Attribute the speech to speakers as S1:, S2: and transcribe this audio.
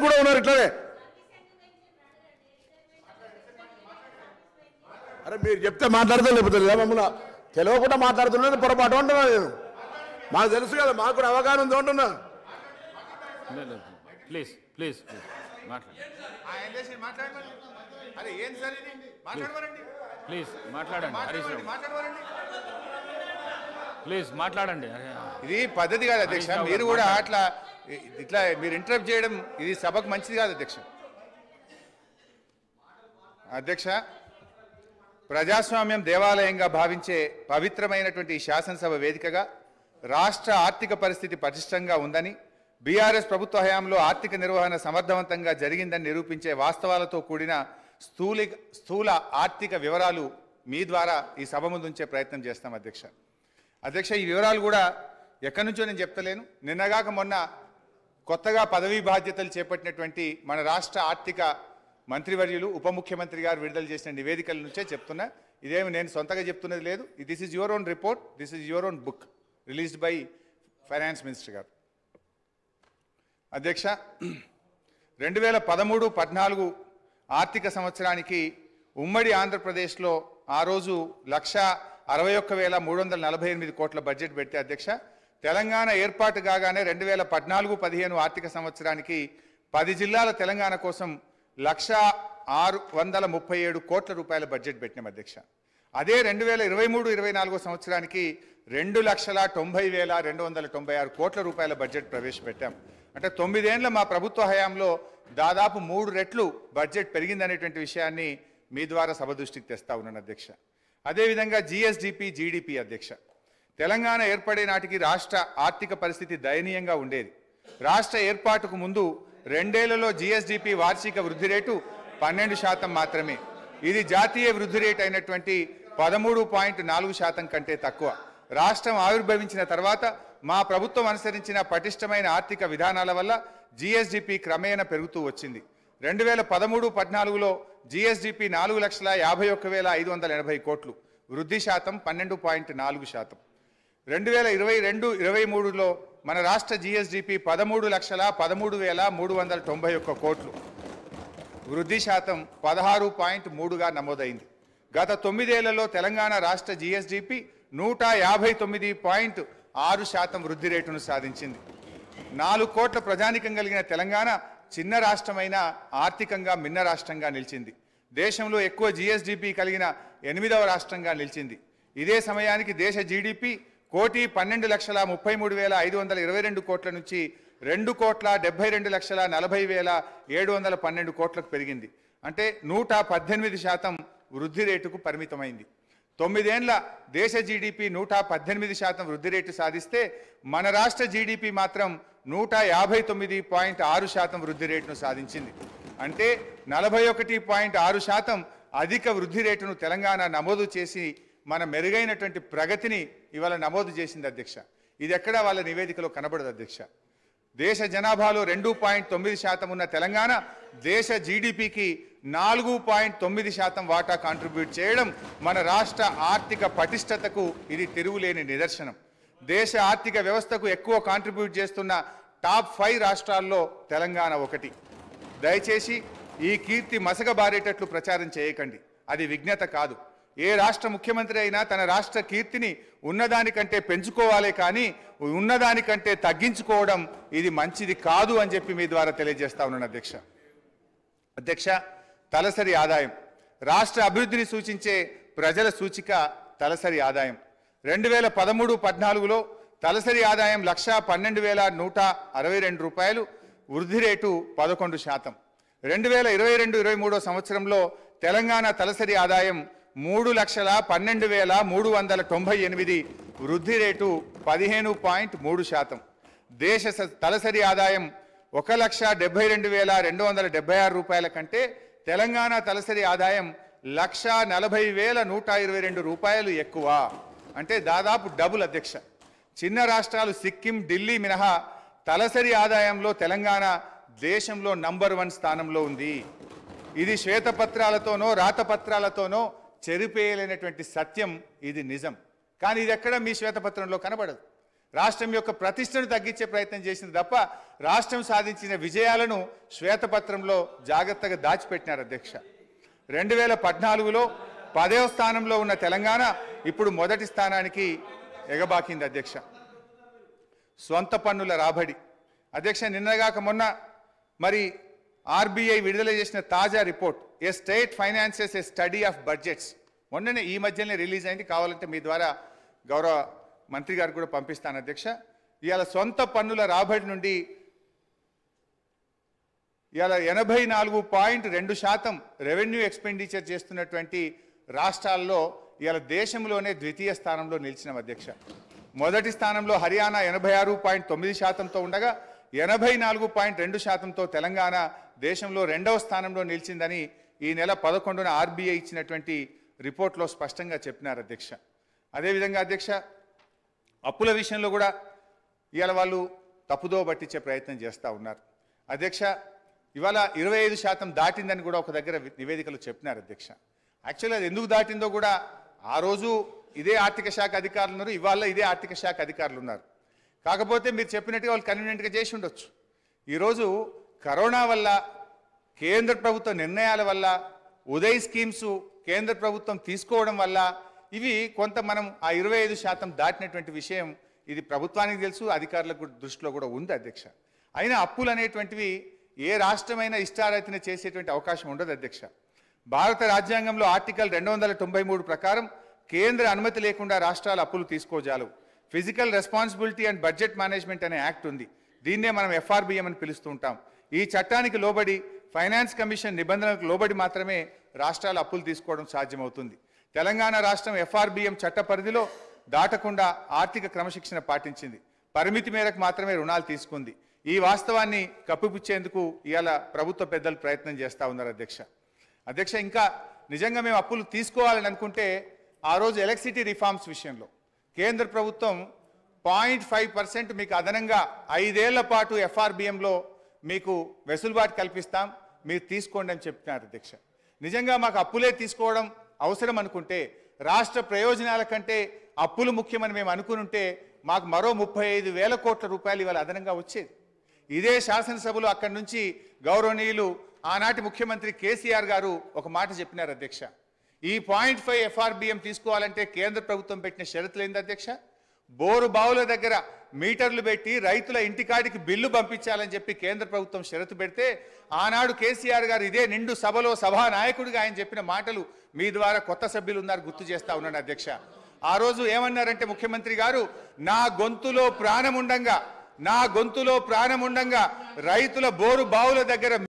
S1: కూడా ఉన్నారు ఇట్లనే. అరే మీరు చెప్తే మాట్లాడతా లేకపోతే మమ్మల్ని తెలియకుండా మాట్లాడుతున్నది పొరపాటు అంటున్నా నేను. మాకు తెలుసు కదా, మాకు కూడా అవగాహన ఉంది అంటున్నా.
S2: ప్లీజ్ ప్లీజ్ ప్లీజ్ మాట్లాడండి హరీష్ రావు, ప్లీజ్ మాట్లాడండి.
S3: ఇది పద్ధతి కాదు అధ్యక్ష, మీరు కూడా అట్లా ఇట్లా మీరు ఇంటరప్ట్ చేయడం ఇది సభకు మంచిది కాదు అధ్యక్ష. అధ్యక్ష, ప్రజాస్వామ్యం దేవాలయంగా భావించే పవిత్రమైనటువంటి శాసనసభ వేదికగా రాష్ట్ర ఆర్థిక పరిస్థితి పటిష్టంగా ఉందని, బీఆర్ఎస్ ప్రభుత్వ హయాంలో ఆర్థిక నిర్వహణ సమర్థవంతంగా జరిగిందని నిరూపించే వాస్తవాలతో కూడిన స్థూల ఆర్థిక వివరాలు మీ ద్వారా ఈ సభ ముందు ఉంచే ప్రయత్నం చేస్తాం అధ్యక్ష. అధ్యక్ష, ఈ వివరాలు కూడా ఎక్కడి నుంచో నేను చెప్తలేను. నిన్నగాక మొన్న కొత్తగా పదవీ బాధ్యతలు చేపట్టినటువంటి మన రాష్ట్ర ఆర్థిక మంత్రివర్యులు ఉప ముఖ్యమంత్రి గారు విడుదల చేసిన నివేదికల నుంచే చెప్తున్నా. ఇదేమి నేను సొంతగా చెప్తున్నది లేదు. This is your own report, this is your own book released by finance minister గారు. అధ్యక్ష, 2013-14 ఆర్థిక సంవత్సరానికి ఉమ్మడి ఆంధ్రప్రదేశ్లో ఆ రోజు 1,61,348 కోట్ల బడ్జెట్ పెడితే అధ్యక్ష, తెలంగాణ ఏర్పాటు కాగానే 2014-15 ఆర్థిక సంవత్సరానికి 10 జిల్లాల తెలంగాణ కోసం 1,637 కోట్ల రూపాయల బడ్జెట్ పెట్టినాం అధ్యక్ష. అదే 2023-24 సంవత్సరానికి 2,90,296 కోట్ల రూపాయల బడ్జెట్ ప్రవేశపెట్టాం. అంటే 9 ఏళ్ల మా ప్రభుత్వ హయాంలో దాదాపు 3 రెట్లు బడ్జెట్ పెరిగిందనేటువంటి విషయాన్ని మీ ద్వారా సభ దృష్టికి తెస్తా ఉన్నాను అధ్యక్ష. అదేవిధంగా జిఎస్డిపి, జీడిపి అధ్యక్ష, తెలంగాణ ఏర్పడే నాటికి రాష్ట్ర ఆర్థిక పరిస్థితి దయనీయంగా ఉండేది. రాష్ట్ర ఏర్పాటుకు ముందు 2 ఏళ్లలో జిఎస్డిపి వార్షిక వృద్ధి రేటు 12% మాత్రమే. ఇది జాతీయ వృద్ధి రేటు అయినటువంటి 13.4% కంటే తక్కువ. రాష్ట్రం ఆవిర్భవించిన తర్వాత మా ప్రభుత్వం అనుసరించిన పటిష్టమైన ఆర్థిక విధానాల వల్ల జిఎస్డిపి క్రమేణా పెరుగుతూ వచ్చింది. 2013-14లో జిఎస్డిపి 4,51,580 కోట్లు, వృద్ధి శాతం 12.4%. 2022-23లో మన రాష్ట్ర జిఎస్డిపి 13,13,391 కోట్లు, వృద్ధి శాతం 16.3గా నమోదైంది. గత 9 ఏళ్లలో తెలంగాణ రాష్ట్ర జిఎస్డిపి 150.6% వృద్ధి రేటును సాధించింది. 4 కోట్ల ప్రజానికం కలిగిన తెలంగాణ చిన్న రాష్ట్రమైన ఆర్థికంగా మిన్న రాష్ట్రంగా నిలిచింది. దేశంలో ఎక్కువ జిఎస్డిపి కలిగిన 8వ రాష్ట్రంగా నిలిచింది. ఇదే సమయానికి దేశ జీడిపి 1,12,33,522 కోట్ల నుంచి 2,72,40,712 కోట్లకు పెరిగింది. అంటే 118% వృద్ధి రేటుకు పరిమితమైంది. 9 ఏళ్ల దేశ జీడిపి 118% వృద్ధి రేటు సాధిస్తే మన రాష్ట్ర జీడిపి మాత్రం 159.6% వృద్ధి రేటును సాధించింది. అంటే 41.6% అధిక వృద్ధి రేటును తెలంగాణ నమోదు చేసి మన మెరుగైనటువంటి ప్రగతిని ఇవాళ నమోదు చేసింది అధ్యక్ష. ఇది ఎక్కడా వాళ్ళ నివేదికలో కనబడదు అధ్యక్ష. దేశ జనాభాలో 2.9% ఉన్న తెలంగాణ దేశ జీడిపికి 4.9% వాటా కాంట్రిబ్యూట్ చేయడం మన రాష్ట్ర ఆర్థిక పటిష్టతకు ఇది తిరుగులేని నిదర్శనం. దేశ ఆర్థిక వ్యవస్థకు ఎక్కువ కాంట్రిబ్యూట్ చేస్తున్న టాప్ 5 రాష్ట్రాల్లో తెలంగాణ ఒకటి. దయచేసి ఈ కీర్తి మసకబారేటట్లు ప్రచారం చేయకండి, అది విజ్ఞత కాదు. ఏ రాష్ట్ర ముఖ్యమంత్రి అయినా తన రాష్ట్ర కీర్తిని ఉన్నదానికంటే పెంచుకోవాలే కానీ ఉన్నదానికంటే తగ్గించుకోవడం ఇది మంచిది కాదు అని చెప్పి మీ ద్వారా తెలియజేస్తా ఉన్నాను అధ్యక్ష. అధ్యక్ష, తలసరి ఆదాయం రాష్ట్ర అభివృద్ధిని సూచించే ప్రజల సూచిక తలసరి ఆదాయం. 2013-14లో తలసరి ఆదాయం 1,12,162 రూపాయలు, వృద్ధి రేటు 11%. 2022-23 సంవత్సరంలో తెలంగాణ తలసరి ఆదాయం 3,12,398, వృద్ధి రేటు 15.3%. దేశ తలసరి ఆదాయం 1,72,276 రూపాయల కంటే తెలంగాణ తలసరి ఆదాయం 1,40,122 రూపాయలు ఎక్కువ. అంటే దాదాపు డబుల్ అధ్యక్ష. చిన్న రాష్ట్రాలు సిక్కిం, ఢిల్లీ మినహా తలసరి ఆదాయంలో తెలంగాణ దేశంలో నంబర్ 1 స్థానంలో ఉంది. ఇది శ్వేతపత్రాలతోనో రాతపత్రాలతోనో చెరిపేయలేనటువంటి సత్యం, ఇది నిజం. కానీ ఇది ఎక్కడ మీ శ్వేతపత్రంలో కనబడదు. రాష్ట్రం యొక్క ప్రతిష్టను తగ్గించే ప్రయత్నం చేసింది తప్ప రాష్ట్రం సాధించిన విజయాలను శ్వేతపత్రంలో జాగ్రత్తగా దాచిపెట్టినారు అధ్యక్ష. 2014లో 10వ స్థానంలో ఉన్న తెలంగాణ ఇప్పుడు మొదటి స్థానానికి ఎగబాకింది అధ్యక్ష. స్వంత పన్నుల రాబడి అధ్యక్ష, నిన్నగాక మొన్న మరి ఆర్బీఐ విడుదల చేసిన తాజా report A state finances A study of budgets మొన్ననే ఈ మధ్యనే రిలీజ్ అయింది. కావాలంటే మీ ద్వారా గౌరవ మంత్రి గారికి కూడా పంపిస్తాను అధ్యక్ష. ఇవాళ సొంత పన్నుల రాబడి నుండి ఇవాళ 84.2% రెవెన్యూ ఎక్స్పెండిచర్ చేస్తున్నటువంటి రాష్ట్రాల్లో ఇవాళ దేశంలోనే ద్వితీయ స్థానంలో నిలిచిన అధ్యక్ష. మొదటి స్థానంలో హర్యానా 86.9%తో ఉండగా 84.2%తో తెలంగాణ దేశంలో రెండవ స్థానంలో నిలిచిందని ఈ నెల 11న ఆర్బీఐ ఇచ్చినటువంటి రిపోర్ట్లో స్పష్టంగా చెప్పినారు అధ్యక్ష. అదేవిధంగా అధ్యక్ష, అప్పుల విషయంలో కూడా ఇవాళ వాళ్ళు తప్పుదో పట్టించే ప్రయత్నం చేస్తూ ఉన్నారు అధ్యక్ష. ఇవాళ 25% దాటిందని కూడా ఒక దగ్గర నివేదికలు చెప్పినారు అధ్యక్ష. యాక్చువల్లీ అది ఎందుకు దాటిందో కూడా ఆ రోజు ఇదే ఆర్థిక శాఖ అధికారులు ఉన్నారు, ఇవాళ ఇదే ఆర్థిక శాఖ అధికారులు ఉన్నారు. కాకపోతే మీరు చెప్పినట్టుగా వాళ్ళు కన్వీనియంట్గా చేసి ఉండొచ్చు. ఈరోజు కరోనా వల్ల, కేంద్ర ప్రభుత్వ నిర్ణయాల వల్ల, ఉదయ్ స్కీమ్స్ కేంద్ర ప్రభుత్వం తీసుకోవడం వల్ల ఇవి కొంత మనం ఆ 25% దాటినటువంటి విషయం ఇది ప్రభుత్వానికి తెలుసు, అధికారులకు దృష్టిలో కూడా ఉంది అధ్యక్ష. అయినా అప్పులు అనేటువంటివి ఏ రాష్ట్రమైనా ఇష్టారీతిన చేసేటువంటి అవకాశం ఉండదు అధ్యక్ష. భారత రాజ్యాంగంలో ఆర్టికల్ 293 ప్రకారం కేంద్ర అనుమతి లేకుండా రాష్ట్రాలు అప్పులు తీసుకోజాలవు. Physical responsibility and budget management అనే యాక్ట్ ఉంది. దీన్నే మనం ఎఫ్ఆర్బిఎం అని పిలుస్తూ ఉంటాం. ఈ చట్టానికి లోబడి ఫైనాన్స్ కమిషన్ నిబంధనలకు లోబడి మాత్రమే రాష్ట్రాలు అప్పులు తీసుకోవడం సాధ్యమవుతుంది. తెలంగాణ రాష్ట్రం ఎఫ్ఆర్బిఎం చట్ట పరిధిలో దాటకుండా ఆర్థిక క్రమశిక్షణ పాటించింది. పరిమితి మేరకు మాత్రమే రుణాలు తీసుకుంది. ఈ వాస్తవాన్ని కప్పిపుచ్చేందుకు ఇవాళ ప్రభుత్వ పెద్దలు ప్రయత్నం చేస్తూ ఉన్నారు అధ్యక్ష. ఇంకా నిజంగా మేము అప్పులు తీసుకోవాలని అనుకుంటే ఆ రోజు ఎలక్ట్రిసిటీ రిఫార్మ్స్ విషయంలో కేంద్ర ప్రభుత్వం 0.5% మీకు అదనంగా 5 ఏళ్ల పాటు ఎఫ్ఆర్బిఎంలో మీకు వెసులుబాటు కల్పిస్తాం, మీరు తీసుకోండి అని చెప్తున్నారు అధ్యక్ష. నిజంగా మాకు అప్పులే తీసుకోవడం అవసరం అనుకుంటే, రాష్ట్ర ప్రయోజనాల కంటే అప్పులు ముఖ్యమని మేము అనుకుంటే మాకు మరో 35,000 కోట్ల రూపాయలు ఇవాళ అదనంగా వచ్చేది. ఇదే శాసనసభలో అక్కడి నుంచి గౌరవనీయులు ఆనాటి ముఖ్యమంత్రి కేసీఆర్ గారు ఒక మాట చెప్పినారు అధ్యక్ష. ఈ 0.5 ఎఫ్ఆర్బిఎం తీసుకోవాలంటే కేంద్ర ప్రభుత్వం పెట్టిన షరతులు ఏంది అధ్యక్ష? బోరు బావుల దగ్గర మీటర్లు పెట్టి రైతుల ఇంటికాడికి బిల్లు పంపించాలని చెప్పి కేంద్ర ప్రభుత్వం షరతు పెడితే ఆనాడు కేసీఆర్ గారు ఇదే నిండు సభలో సభా నాయకుడిగా ఆయన చెప్పిన మాటలు మీ ద్వారా కొత్త సభ్యులు ఉన్నారు గుర్తు చేస్తా ఉన్నాను అధ్యక్ష. ఆ రోజు ఏమన్నారంటే ముఖ్యమంత్రి గారు, నా గొంతులో ప్రాణం ఉండంగా రైతుల బోరు బావుల దగ్గర